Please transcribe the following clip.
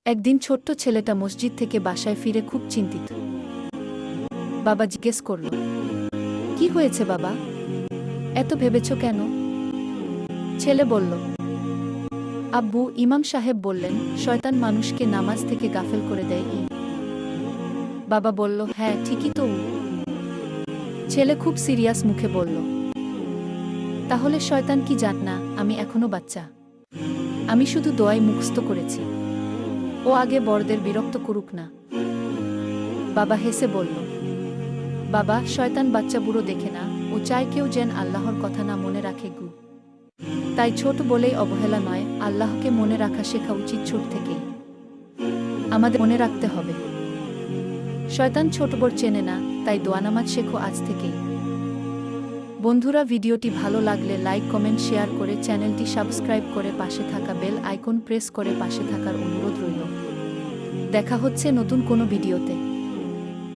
একদিন ছোট্ট ছেলেটা মসজিদ থেকে বাসায় ফিরে খুব চিন্তিত। বাবা জিজ্ঞেস করল, কি হয়েছে বাবা, এত ভেবেছ কেন? ছেলে বলল, আব্বু, ইমাম সাহেব বললেন শয়তান মানুষকে নামাজ থেকে গাফেল করে দেয়। বাবা বলল, হ্যাঁ ঠিকই তো। ছেলে খুব সিরিয়াস মুখে বলল, তাহলে শয়তান কি জান না আমি এখনো বাচ্চা? আমি শুধু দোয়াই মুখস্থ করেছি। ও আগে বড়দের বিরক্ত করুক না। বাবা হেসে বলল, বাবা, শয়তান বাচ্চা বুড়ো দেখে না, ও চায় কেউ যেন আল্লাহর কথা না মনে রাখে গু। তাই ছোট বলেই অবহেলা নয়, আল্লাহকে মনে রাখা শেখা উচিত ছোট থেকেই। আমাদের মনে রাখতে হবে, শয়তান ছোট বড় চেনে না, তাই দোয়া নামাজ শেখো আজ থেকেই। বন্ধুরা, ভিডিওটি ভালো লাগলে লাইক কমেন্ট শেয়ার করে চ্যানেলটি সাবস্ক্রাইব করে পাশে থাকা বেল আইকন প্রেস করে পাশে থাকার অনুরোধ রইল। দেখা হচ্ছে নতুন কোনো ভিডিওতে।